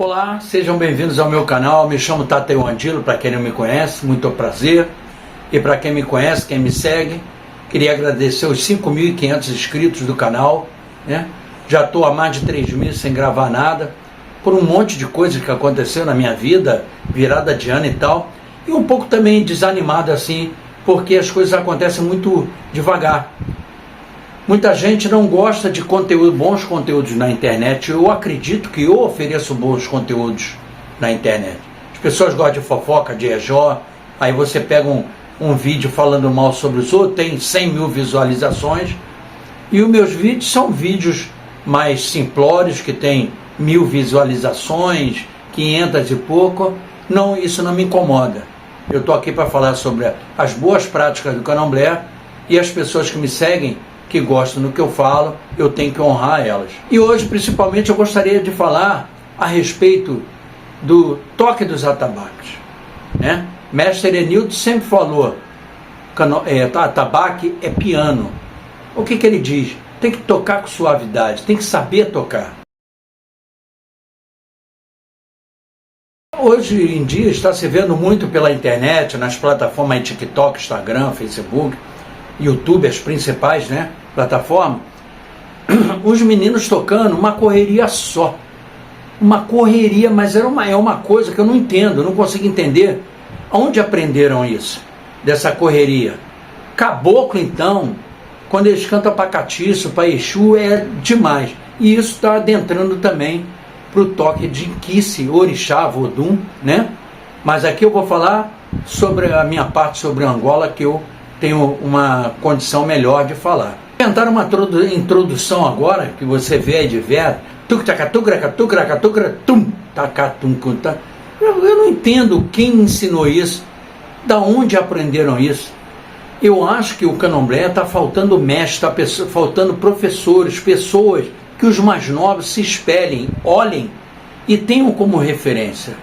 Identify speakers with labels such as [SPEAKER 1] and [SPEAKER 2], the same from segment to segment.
[SPEAKER 1] Olá, sejam bem-vindos ao meu canal. Me chamo Tateu Andilo, para quem não me conhece, muito prazer. E para quem me conhece, quem me segue, queria agradecer os 5.500 inscritos do canal, né? Já estou há mais de 3 meses sem gravar nada, por um monte de coisas que aconteceu na minha vida, virada de ano e tal, e um pouco também desanimado assim, porque as coisas acontecem muito devagar. Muita gente não gosta de conteúdo, bons conteúdos na internet. Eu acredito que eu ofereço bons conteúdos na internet. As pessoas gostam de fofoca, de ejó, aí você pega um vídeo falando mal sobre os outros, tem 100 mil visualizações, e os meus vídeos são vídeos mais simplórios, que tem 1000 visualizações, 500 e pouco. Não, isso não me incomoda. Eu estou aqui para falar sobre as boas práticas do candomblé, e as pessoas que me seguem, que gostam do que eu falo, eu tenho que honrar elas. E hoje, principalmente, eu gostaria de falar a respeito do toque dos atabaques, né? Mestre Enildo sempre falou, atabaque é piano. O que ele diz? Tem que tocar com suavidade, tem que saber tocar. Hoje em dia está se vendo muito pela internet, nas plataformas TikTok, Instagram, Facebook, YouTube, as principais, né, plataformas, os meninos tocando uma correria só. Uma correria, mas é uma coisa que eu não entendo, eu não consigo entender. Onde aprenderam isso? Dessa correria? Caboclo, então, quando eles cantam para Catiço, para Exu, é demais. E isso está adentrando também para o toque de Inquice, Orixá, Vodum, né? Mas aqui eu vou falar sobre a minha parte sobre Angola, que eu tenho uma condição melhor de falar. Vou tentar uma introdução agora, que você vê aí de ver, eu não entendo quem ensinou isso, da onde aprenderam isso. Eu acho que o candomblé está faltando mestre, está faltando professores, pessoas que os mais novos se espelhem, olhem e tenham como referência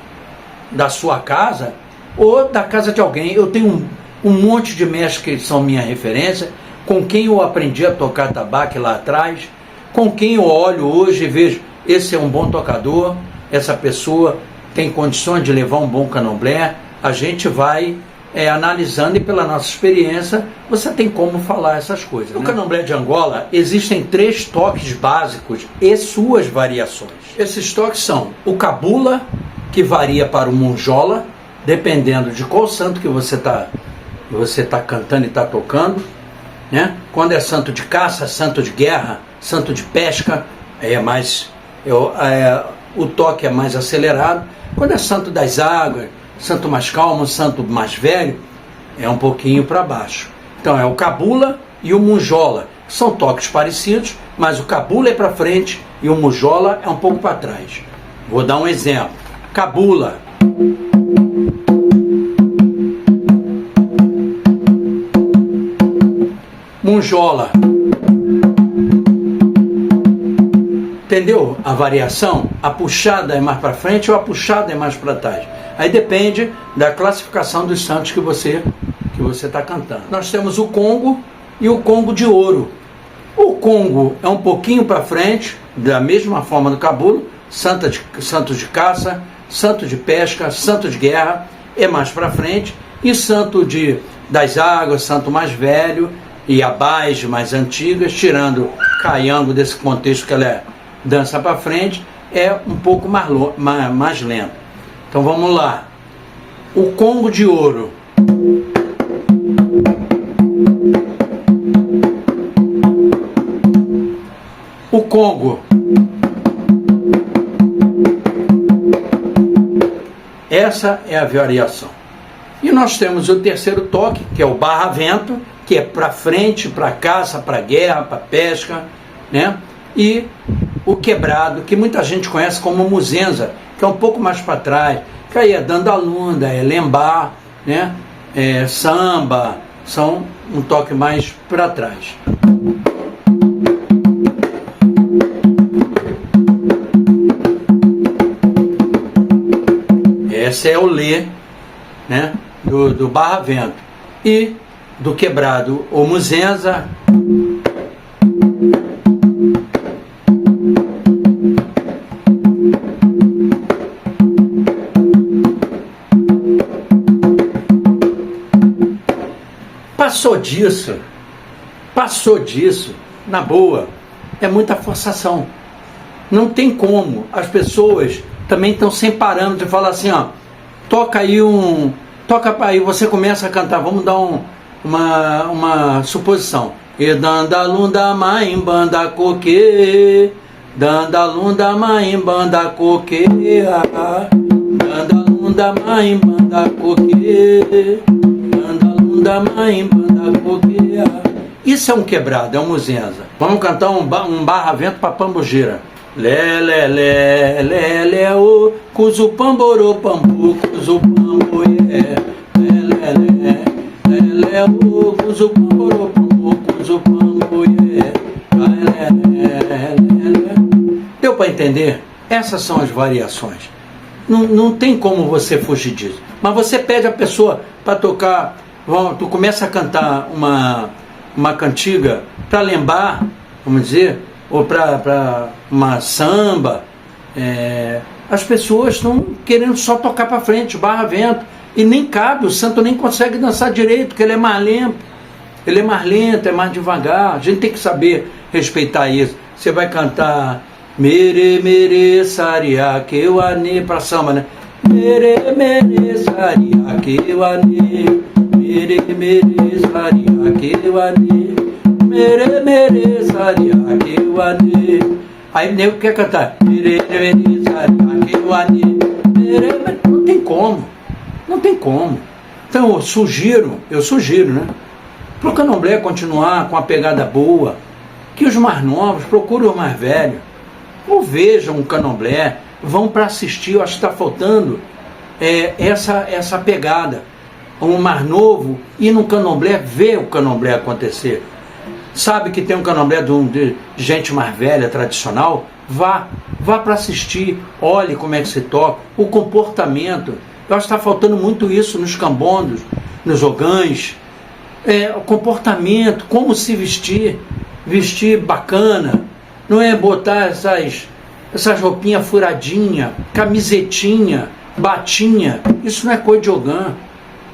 [SPEAKER 1] da sua casa ou da casa de alguém. Eu tenho um monte de mestres que são minha referência, com quem eu aprendi a tocar tabaque lá atrás, com quem eu olho hoje e vejo, esse é um bom tocador, essa pessoa tem condições de levar um bom candomblé. A gente vai analisando, e pela nossa experiência você tem como falar essas coisas. No candomblé de Angola existem 3 toques básicos e suas variações. Esses toques são o cabula, que varia para o monjola, dependendo de qual santo que você está cantando e está tocando, né? Quando é santo de caça, santo de guerra, santo de pesca, o toque é mais acelerado. Quando é santo das águas, santo mais calmo, santo mais velho, é um pouquinho para baixo. Então é o cabula e o monjola. São toques parecidos, mas o cabula é para frente e o monjola é um pouco para trás. Vou dar um exemplo. Cabula. Monjola. Entendeu a variação? A puxada é mais para frente ou a puxada é mais para trás? Aí depende da classificação dos santos que você está cantando. Nós temos o congo e o congo de ouro. O congo é um pouquinho para frente, da mesma forma do cabula, santo de caça, santo de pesca, santo de guerra é mais para frente, e santo das águas, santo mais velho, e abais mais antigas, tirando caiango desse contexto que ela é dança para frente, é um pouco mais lento. Então vamos lá. O congo de ouro. O congo. Essa é a variação. E nós temos o terceiro toque, que é o barra-vento, que é para frente, para caça, para guerra, para pesca, né? E o quebrado, que muita gente conhece como muzenza, que é um pouco mais para trás, que aí é dandalunda, é lembá, né? É samba, são um toque mais para trás. Esse é o lê, né? Do barra-vento. E do quebrado, o muzenza. passou disso, na boa, é muita forçação. Não tem como, as pessoas também estão sem parâmetro de falar assim, ó, toca aí, você começa a cantar, vamos dar uma suposição. E dandalunda maimbanda coque, dandalunda maimbanda coque, dandalunda maimbanda coque, dandalunda maimbanda coque. Isso é um quebrado, é um muzenza. Vamos cantar um barra-vento para Pambugira. Lé, lé, lé, lé, lé, o cuzu pamborô, pambu, cuzu pambo, é. Lé, lé, lé, lé, lé, o cuzu pamborô, pambu, cuzu pambo, é. Lé, lé, lé, lé. Deu para entender? Essas são as variações. Não tem como você fugir disso. Mas você pede a pessoa para tocar, tu começa a cantar uma cantiga para lembrar, vamos dizer, ou para uma samba, as pessoas estão querendo só tocar para frente, barra-vento, e nem cabe, o santo nem consegue dançar direito, porque ele é mais lento, é mais devagar. A gente tem que saber respeitar isso. Você vai cantar mere, mere, saria, que eu ane, para samba, né? Mere, mere, saria, que eu ane, mere, mere, saria, que eu ane, mere, mere, saria, que eu ane. Aí o nego quer cantar mere, mere, saria, que eu ane, mere, mere. Não tem como. Então eu sugiro, né, para o candomblé continuar com a pegada boa, que os mais novos procurem os mais velhos, ou vejam o candomblé, vão para assistir. Eu acho que está faltando essa pegada. Um mais novo ir no candomblé, ver o candomblé acontecer. Sabe que tem um candomblé de gente mais velha, tradicional? Vá para assistir, olhe como é que se toca, o comportamento. Eu acho que está faltando muito isso nos cambondos, nos ogãs. O comportamento, como se vestir bacana, não é botar essas roupinhas furadinhas, camisetinha, batinha. Isso não é coisa de ogã.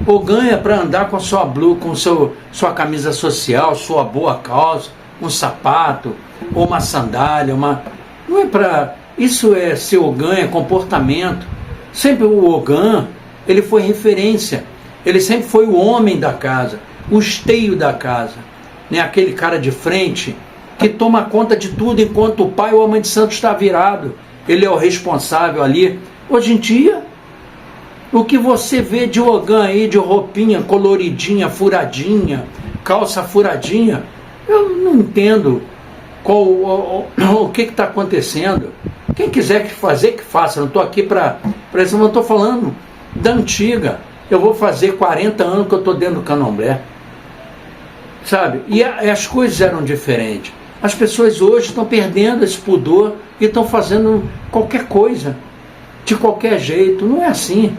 [SPEAKER 1] Ogã é para andar com a sua blue, com sua camisa social, sua boa calça, um sapato, ou uma sandália, não é para... Isso é ser ogã, é comportamento. Sempre o ogã, ele foi referência, ele sempre foi o homem da casa, o esteio da casa, né? Aquele cara de frente que toma conta de tudo enquanto o pai ou a mãe de santo está virado. Ele é o responsável ali. Hoje em dia, o que você vê de ogã aí, de roupinha coloridinha, furadinha, calça furadinha, eu não entendo o que está acontecendo. Quem quiser fazer, que faça. Não estou aqui para isso, não estou falando da antiga. Eu vou fazer 40 anos que eu estou dentro do candomblé. Sabe? E as coisas eram diferentes. As pessoas hoje estão perdendo esse pudor e estão fazendo qualquer coisa, de qualquer jeito. Não é assim.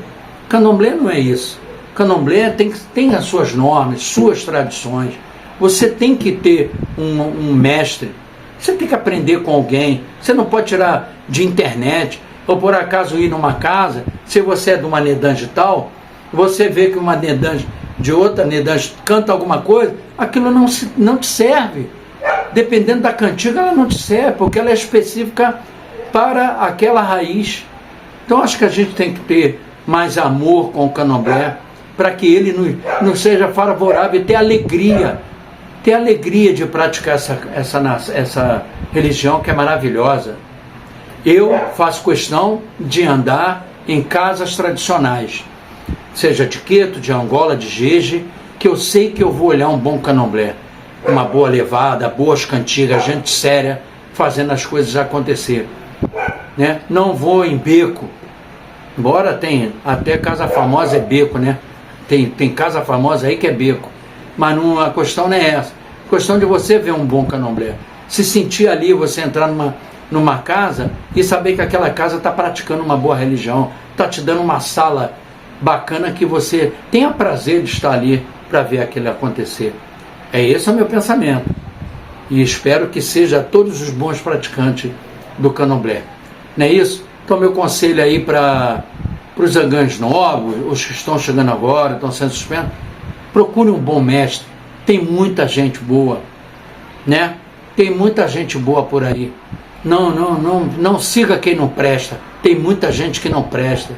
[SPEAKER 1] Candomblé não é isso. Candomblé tem as suas normas, suas tradições. Você tem que ter um mestre. Você tem que aprender com alguém. Você não pode tirar de internet, ou por acaso ir numa casa, se você é de uma nedange tal, você vê que uma nedange de outra nedange canta alguma coisa, aquilo não te serve. Dependendo da cantiga, ela não te serve, porque ela é específica para aquela raiz. Então acho que a gente tem que ter mais amor com o candomblé, para que ele nos seja favorável e ter alegria de praticar essa religião que é maravilhosa. Eu faço questão de andar em casas tradicionais, seja de Queto, de Angola, de Jeje, que eu sei que eu vou olhar um bom candomblé, uma boa levada, boas cantigas, gente séria, fazendo as coisas acontecer, né? Não vou em beco, embora tem até casa famosa é beco, né? Tem casa famosa aí que é beco, mas não, a questão não é essa. A questão de você ver um bom candomblé, se sentir ali, você entrar numa casa e saber que aquela casa está praticando uma boa religião, está te dando uma sala bacana que você tenha prazer de estar ali para ver aquilo acontecer. Esse é o meu pensamento. E espero que seja todos os bons praticantes do candomblé. Não é isso? Então meu conselho aí para os angãs novos, os que estão chegando agora, estão sendo suspensos, procure um bom mestre, Tem muita gente boa, né? Tem muita gente boa por aí. Não siga quem não presta. Tem muita gente que não presta,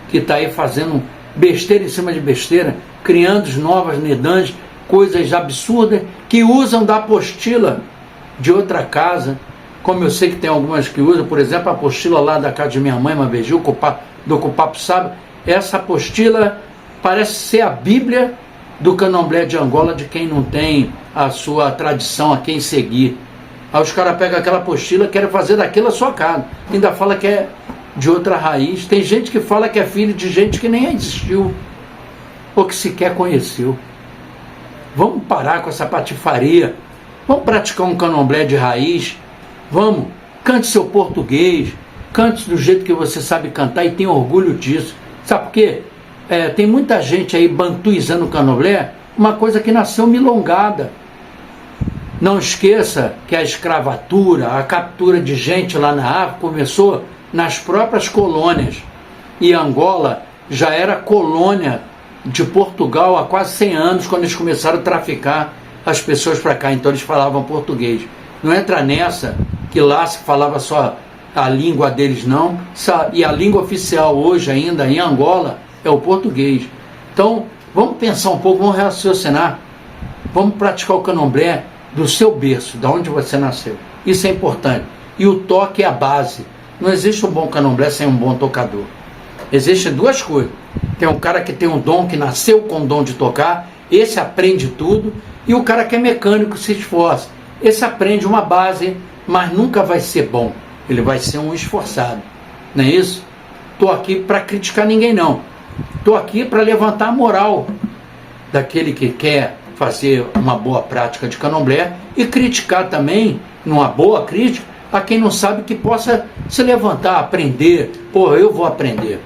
[SPEAKER 1] que está aí fazendo besteira em cima de besteira, criando novas nedantes, coisas absurdas, que usam da apostila de outra casa, como eu sei que tem algumas que usam, por exemplo, a apostila lá da casa de minha mãe, uma vez, do Cupapo Sábio. Essa apostila parece ser a Bíblia do Candomblé de Angola, de quem não tem a sua tradição, a quem seguir. Aí os caras pegam aquela apostila e querem fazer daquilo a sua casa. Ainda fala que é de outra raiz. Tem gente que fala que é filho de gente que nem existiu, ou que sequer conheceu. Vamos parar com essa patifaria. Vamos praticar um candomblé de raiz. Vamos, cante seu português, cante do jeito que você sabe cantar e tem orgulho disso. Sabe por quê? Tem muita gente aí bantuizando o candomblé, uma coisa que nasceu milongada. Não esqueça que a escravatura, a captura de gente lá na África começou nas próprias colônias. E Angola já era colônia de Portugal há quase 100 anos, quando eles começaram a traficar as pessoas para cá. Então eles falavam português. Não entra nessa que lá se falava só a língua deles, não. E a língua oficial hoje ainda em Angola é o português. Então vamos pensar um pouco, vamos raciocinar. Vamos praticar o candomblé do seu berço, de onde você nasceu. Isso é importante. E o toque é a base. Não existe um bom candomblé sem um bom tocador. Existem duas coisas. Tem um cara que tem um dom, que nasceu com o dom de tocar, esse aprende tudo, e o cara que é mecânico se esforça. Esse aprende uma base, mas nunca vai ser bom. Ele vai ser um esforçado. Não é isso? Estou aqui para criticar ninguém, não. Estou aqui para levantar a moral daquele que quer fazer uma boa prática de candomblé e criticar também, numa boa crítica, a quem não sabe, que possa se levantar, aprender. Pô, eu vou aprender.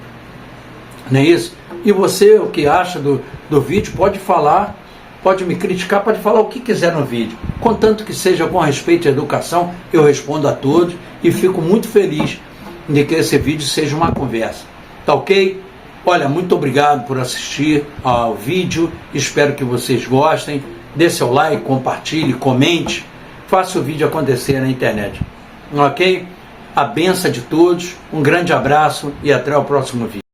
[SPEAKER 1] Não é isso? E você, o que acha do vídeo, pode falar, pode me criticar, pode falar o que quiser no vídeo. Contanto que seja com respeito à educação, eu respondo a todos e fico muito feliz de que esse vídeo seja uma conversa. Tá ok? Olha, muito obrigado por assistir ao vídeo, espero que vocês gostem. Dê seu like, compartilhe, comente, faça o vídeo acontecer na internet. Ok? A benção de todos, um grande abraço e até o próximo vídeo.